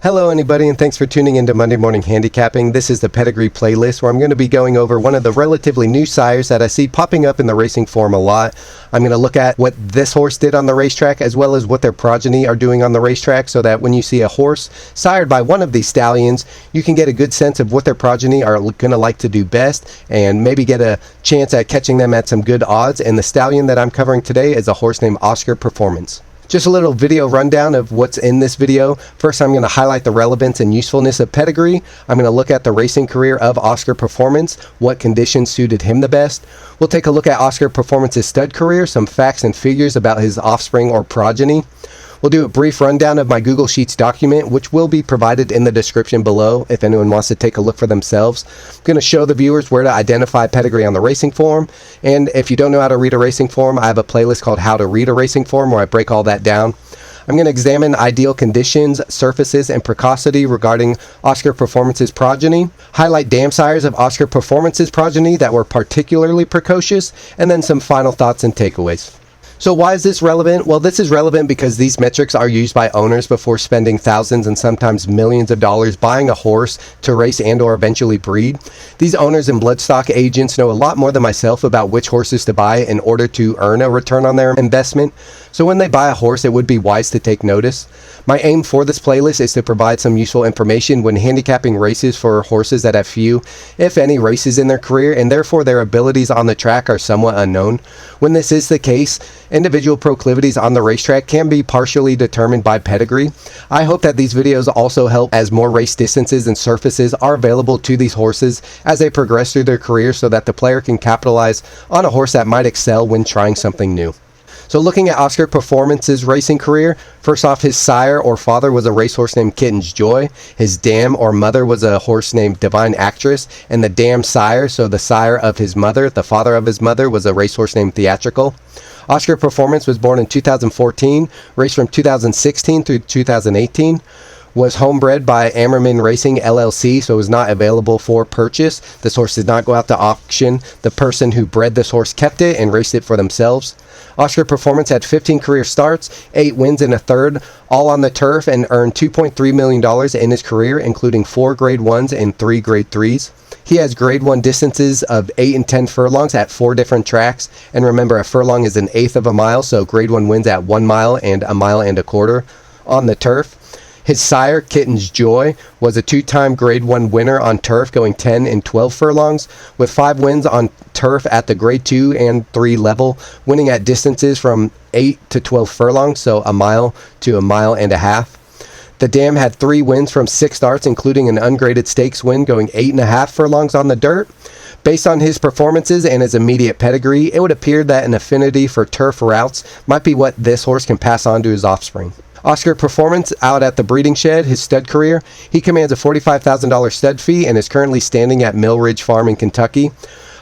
Hello anybody, and thanks for tuning into Monday Morning Handicapping. This is the Pedigree Playlist, where I'm going to be going over one of the relatively new sires that I see popping up in the racing form a lot. I'm going to look at what this horse did on the racetrack, as well as what their progeny are doing on the racetrack, so that when you see a horse sired by one of these stallions, you can get a good sense of what their progeny are going to like to do best, and maybe get a chance at catching them at some good odds. And the stallion that I'm covering today is a horse named Oscar Performance. Just a little video rundown of what's in this video. First, I'm going to highlight the relevance and usefulness of Pedigree. I'm going to look at the racing career of Oscar Performance, what conditions suited him the best. We'll take a look at Oscar Performance's stud career, some facts and figures about his offspring or progeny. We'll do a brief rundown of my Google Sheets document, which will be provided in the description below if anyone wants to take a look for themselves. I'm going to show the viewers where to identify Pedigree on the racing form, and if you don't know how to read a racing form, I have a playlist called How to Read a Racing Form where I break all that down. I'm going to examine ideal conditions, surfaces, and precocity regarding Oscar Performance's progeny, highlight dam sires of Oscar Performance's progeny that were particularly precocious, and then some final thoughts and takeaways. So why is this relevant? Well, this is relevant because these metrics are used by owners before spending thousands and sometimes millions of dollars buying a horse to race and or eventually breed. These owners and bloodstock agents know a lot more than myself about which horses to buy in order to earn a return on their investment. So when they buy a horse, it would be wise to take notice. My aim for this playlist is to provide some useful information when handicapping races for horses that have few, if any, races in their career, and therefore their abilities on the track are somewhat unknown. When this is the case, individual proclivities on the racetrack can be partially determined by pedigree. I hope that these videos also help as more race distances and surfaces are available to these horses as they progress through their career, so that the player can capitalize on a horse that might excel when trying something new. So looking at Oscar Performance's racing career, first off, his sire or father was a racehorse named Kitten's Joy. His dam or mother was a horse named Divine Actress, and the dam sire, so the sire of his mother, the father of his mother, was a racehorse named Theatrical. Oscar Performance was born in 2014, raced from 2016 through 2018. Was homebred by Ammerman Racing LLC, so it was not available for purchase. This horse did not go out to auction. The person who bred this horse kept it and raced it for themselves. Oscar Performance had 15 career starts, 8 wins and a third, all on the turf, and earned $2.3 million in his career, including 4 grade 1s and 3 grade 3s. He has grade 1 distances of 8 and 10 furlongs at 4 different tracks. And remember, a furlong is an eighth of a mile, so grade 1 wins at 1 mile and a mile and a quarter on the turf. His sire, Kitten's Joy, was a 2-time grade 1 winner on turf, going 10 and 12 furlongs, with 5 wins on turf at the grade 2 and 3 level, winning at distances from 8 to 12 furlongs, so a mile to a mile and a half. The dam had 3 wins from 6 starts, including an ungraded stakes win, going 8.5 furlongs on the dirt. Based on his performances and his immediate pedigree, it would appear that an affinity for turf routes might be what this horse can pass on to his offspring. Oscar Performance out at the breeding shed, his stud career. He commands a $45,000 stud fee and is currently standing at Mill Ridge Farm in Kentucky.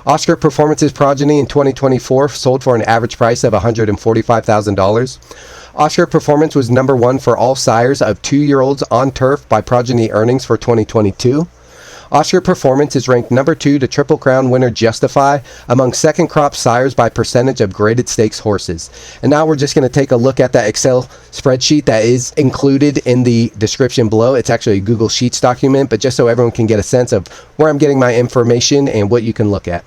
Oscar Performance's progeny in 2024 sold for an average price of $145,000. Oscar Performance was number 1 for all sires of 2-year-olds on turf by progeny earnings for 2022. Oscar Performance is ranked number 2 to Triple Crown winner Justify among second crop sires by percentage of graded stakes horses. And now we're just going to take a look at that Excel spreadsheet that is included in the description below. It's actually a Google Sheets document, but just so everyone can get a sense of where I'm getting my information and what you can look at.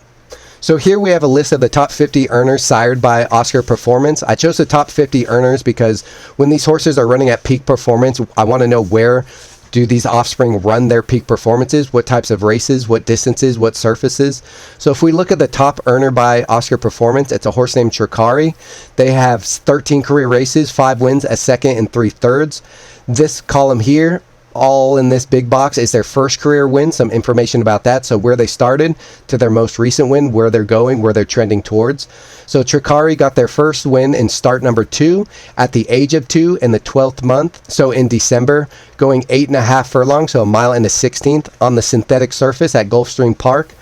So here we have a list of the top 50 earners sired by Oscar Performance. I chose the top 50 earners because when these horses are running at peak performance, I want to know where do these offspring run their peak performances, what types of races, what distances, what surfaces. So if we look at the top earner by Oscar Performance, it's a horse named Tricari. They have 13 career races, 5 wins, a second, and 3/3. This column here, all in this big box, is their first career win, some information about that, so where they started to their most recent win, where they're going, where they're trending towards. So Tricari got their first win in start number 2 at the age of 2 in the 12th month, so in December, going 8.5 furlongs, so a mile and a 16th on the synthetic surface at Gulfstream Park.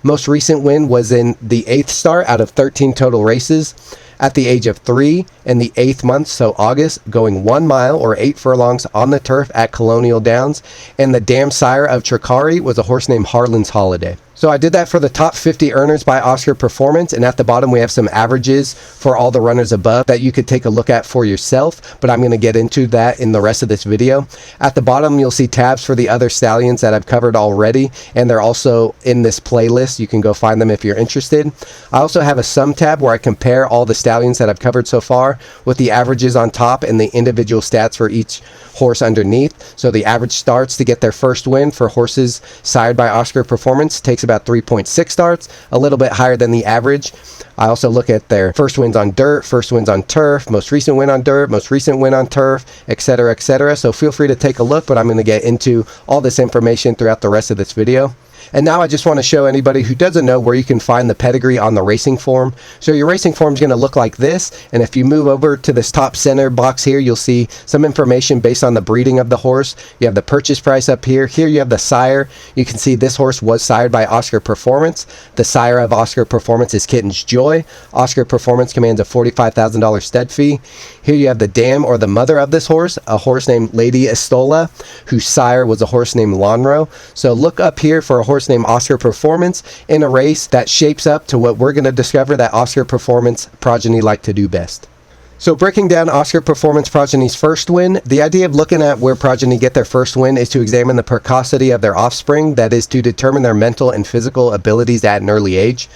Most recent win was in the 8th start out of 13 total races. At the age of 3 in the 8th month, so August, going 1 mile or 8 furlongs on the turf at Colonial Downs. And the dam sire of Tricari was a horse named Harlan's Holiday. So I did that for the top 50 earners by Oscar Performance, and at the bottom we have some averages for all the runners above that you could take a look at for yourself, but I'm going to get into that in the rest of this video. At the bottom you'll see tabs for the other stallions that I've covered already, and they're also in this playlist. You can go find them if you're interested. I also have a sum tab where I compare all the stallions that I've covered so far with the averages on top and the individual stats for each horse underneath. So the average starts to get their first win for horses sired by Oscar Performance takes about 3.6 starts, a little bit higher than the average. I also look at their first wins on dirt, first wins on turf, most recent win on dirt, most recent win on turf, etc., etc. So feel free to take a look, but I'm going to get into all this information throughout the rest of this video. And now I just want to show anybody who doesn't know where you can find the pedigree on the racing form. So your racing form is going to look like this, and if you move over to this top center box here, you'll see some information based on the breeding of the horse. You have the purchase price up here. Here you have the sire. You can see this horse was sired by Oscar Performance. The sire of Oscar Performance is Kitten's Joy. Oscar Performance commands a $45,000 stud fee. Here you have the dam or the mother of this horse, a horse named Lady Estola, whose sire was a horse named Lonro. So look up here for a horse named Oscar Performance in a race that shapes up to what we're going to discover that Oscar Performance progeny like to do best. So breaking down Oscar Performance progeny's first win, the idea of looking at where progeny get their first win is to examine the precocity of their offspring, that is to determine their mental and physical abilities at an early age.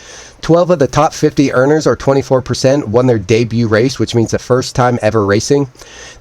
12 of the top 50 earners, or 24%, won their debut race, which means the first time ever racing.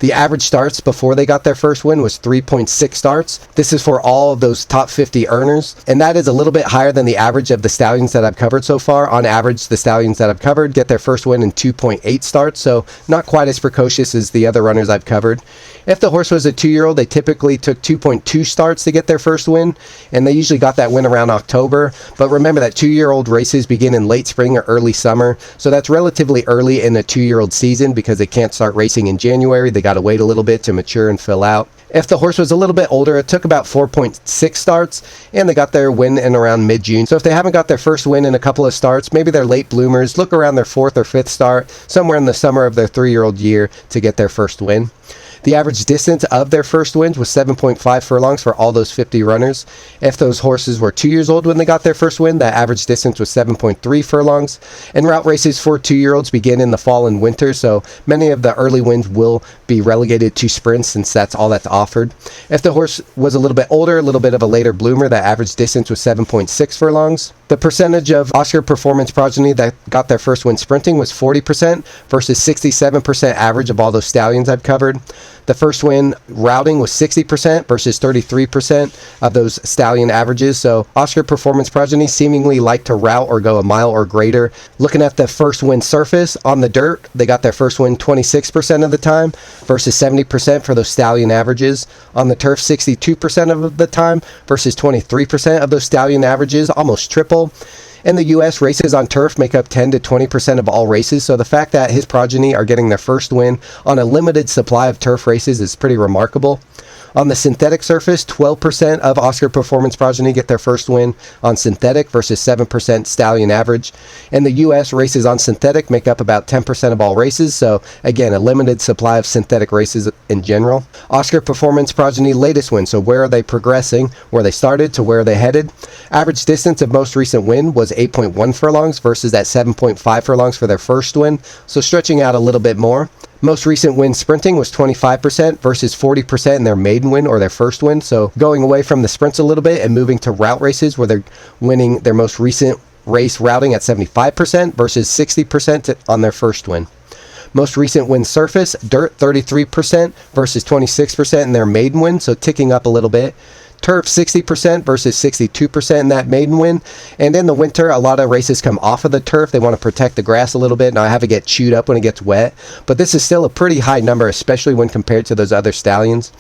The average starts before they got their first win was 3.6 starts. This is for all of those top 50 earners, and that is a little bit higher than the average of the stallions that I've covered so far. On average, the stallions that I've covered get their first win in 2.8 starts, so not quite as precocious as the other runners I've covered. If the horse was a 2-year-old, they typically took 2.2 starts to get their first win, and they usually got that win around October. But remember that 2-year-old races begin in late spring or early summer, so that's relatively early in a 2-year-old season because they can't start racing in January. They got to wait a little bit to mature and fill out. If the horse was a little bit older, it took about 4.6 starts, and they got their win in around mid-June. So if they haven't got their first win in a couple of starts, maybe they're late bloomers, look around their 4th or 5th start, somewhere in the summer of their 3-year-old year to get their first win. The average distance of their first wins was 7.5 furlongs for all those 50 runners. If those horses were 2 years old when they got their first win, that average distance was 7.3 furlongs. And route races for 2-year-olds begin in the fall and winter, so many of the early wins will be relegated to sprints since that's all that's offered. If the horse was a little bit older, a little bit of a later bloomer, that average distance was 7.6 furlongs. The percentage of Oscar Performance progeny that got their first win sprinting was 40% versus 67% average of all those stallions I've covered. The first win routing was 60% versus 33% of those stallion averages. So Oscar Performance progeny seemingly like to route or go a mile or greater. Looking at the first win surface on the dirt, they got their first win 26% of the time versus 70% for those stallion averages. On the turf, 62% of the time versus 23% of those stallion averages, almost triple. In the U.S., races on turf make up 10 to 20% of all races, so the fact that his progeny are getting their first win on a limited supply of turf races is pretty remarkable. On the synthetic surface, 12% of Oscar Performance progeny get their first win on synthetic versus 7% stallion average. In the U.S., races on synthetic make up about 10% of all races, so again, a limited supply of synthetic races in general. Oscar Performance progeny latest win, so where are they progressing? Where they started to where are they headed? Average distance of most recent win was 8.1 furlongs versus that 7.5 furlongs for their first win, so stretching out a little bit more. Most recent win sprinting was 25% versus 40% in their maiden win or their first win. So going away from the sprints a little bit and moving to route races where they're winning their most recent race routing at 75% versus 60% on their first win. Most recent win surface, dirt 33% versus 26% in their maiden win, so ticking up a little bit. Turf 60% versus 62% in that maiden win. And in the winter, a lot of races come off of the turf. They want to protect the grass a little bit, and I have it get chewed up when it gets wet. But this is still a pretty high number, especially when compared to those other stallions.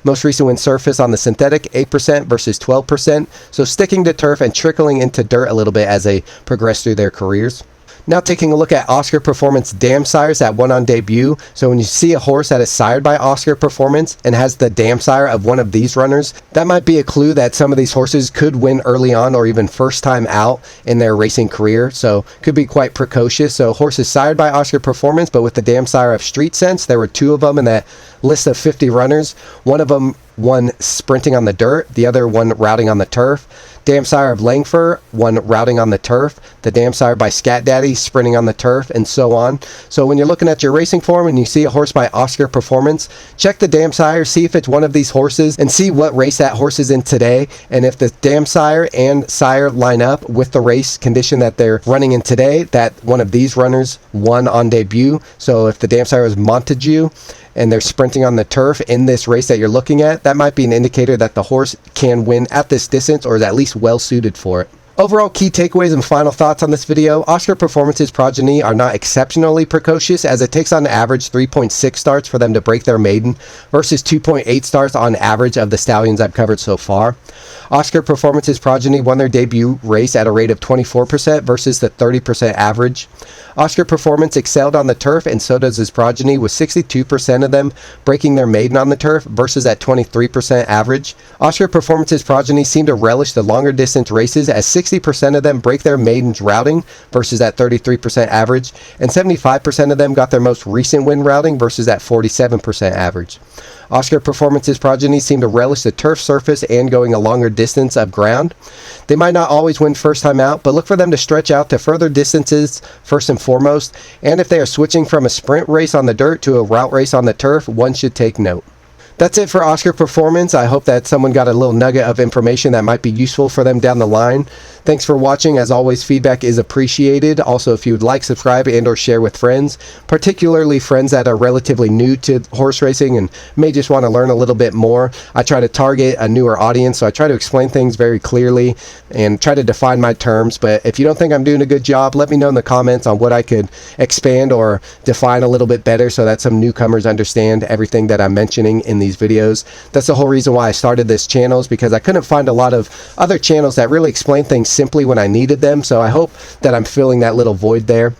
Most recent win surface on the synthetic, 8% versus 12%. So sticking to turf and trickling into dirt a little bit as they progress through their careers. Now taking a look at Oscar Performance dam sires that won on debut. So when you see a horse that is sired by Oscar Performance and has the dam sire of one of these runners, that might be a clue that some of these horses could win early on or even first time out in their racing career. So could be quite precocious. So horses sired by Oscar Performance, but with the dam sire of Street Sense. There were 2 of them in that list of 50 runners. One of them won sprinting on the dirt, the other one routing on the turf. Dam sire of Langford, one routing on the turf, the dam sire by Scat Daddy sprinting on the turf, and so on. So when you're looking at your racing form and you see a horse by Oscar Performance, check the dam sire, see if it's one of these horses, and see what race that horse is in today. And if the dam sire and sire line up with the race condition that they're running in today, that one of these runners won on debut. So if the dam sire is Montague and they're sprinting on the turf in this race that you're looking at, that might be an indicator that the horse can win at this distance or is at least well suited for it. Overall key takeaways and final thoughts on this video. Oscar Performance's progeny are not exceptionally precocious, as it takes on average 3.6 starts for them to break their maiden versus 2.8 starts on average of the stallions I've covered so far. Oscar Performance's progeny won their debut race at a rate of 24% versus the 30% average. Oscar Performance excelled on the turf, and so does his progeny, with 62% of them breaking their maiden on the turf versus that 23% average. Oscar Performance's progeny seem to relish the longer distance races, as 60% of them break their maidens routing versus that 33% average, and 75% of them got their most recent win routing versus that 47% average. Oscar Performance's progeny seem to relish the turf surface and going a longer distance of ground. They might not always win first time out, but look for them to stretch out to further distances first and foremost. And if they are switching from a sprint race on the dirt to a route race on the turf, one should take note. That's it for Oscar Performance. I hope that someone got a little nugget of information that might be useful for them down the line. Thanks for watching. As always, feedback is appreciated. Also, if you would like, subscribe and or share with friends, particularly friends that are relatively new to horse racing and may just want to learn a little bit more. I try to target a newer audience, so I try to explain things very clearly and try to define my terms. But if you don't think I'm doing a good job, let me know in the comments on what I could expand or define a little bit better so that some newcomers understand everything that I'm mentioning in these videos. That's the whole reason why I started this channel, is because I couldn't find a lot of other channels that really explain things simply when I needed them. So I hope that I'm filling that little void there.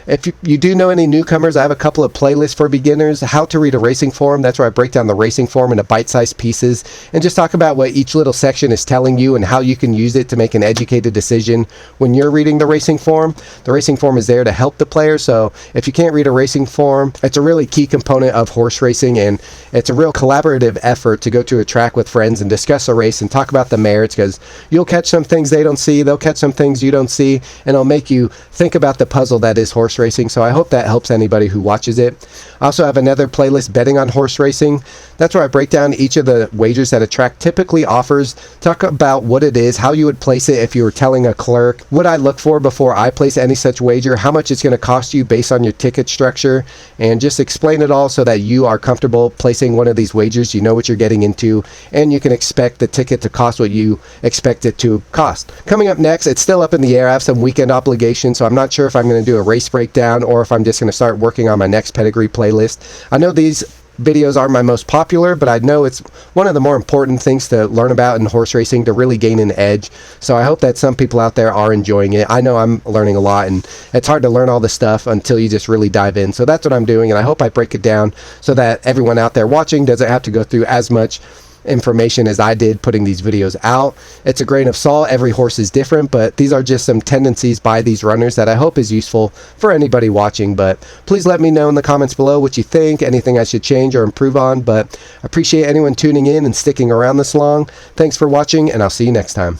If you do know any newcomers, I have a couple of playlists for beginners. How to read a racing form. That's where I break down the racing form into bite-sized pieces and just talk about what each little section is telling you and how you can use it to make an educated decision when you're reading the racing form. The racing form is there to help the player. So if you can't read a racing form, it's a really key component of horse racing, and it's a real collaborative effort to go to a track with friends and discuss a race and talk about the merits, because you'll catch some things they don't see, they'll catch some things you don't see, and it'll make you think about the puzzle that is horse racing. So I hope that helps anybody who watches it. I also have another playlist, Betting on Horse Racing. That's where I break down each of the wagers that a track typically offers, talk about what it is, how you would place it if you were telling a clerk, what I look for before I place any such wager, how much it's going to cost you based on your ticket structure, and just explain it all so that you are comfortable placing one of these wagers. You know what you're getting into, and you can expect the ticket to cost what you expect it to cost. Coming up next, it's still up in the air. I have some weekend obligations, so I'm not sure if I'm going to do a race breakdown or if I'm just going to start working on my next Pedigree playlist. I know these videos aren't my most popular, but I know it's one of the more important things to learn about in horse racing to really gain an edge. So I hope that some people out there are enjoying it. I know I'm learning a lot, and it's hard to learn all this stuff until you just really dive in. So that's what I'm doing, and I hope I break it down so that everyone out there watching doesn't have to go through as much information as I did putting these videos out. It's a grain of salt. Every horse is different, but these are just some tendencies by these runners that I hope is useful for anybody watching. But please let me know in the comments below what you think, anything I should change or improve on. But I appreciate anyone tuning in and sticking around this long. Thanks for watching, and I'll see you next time.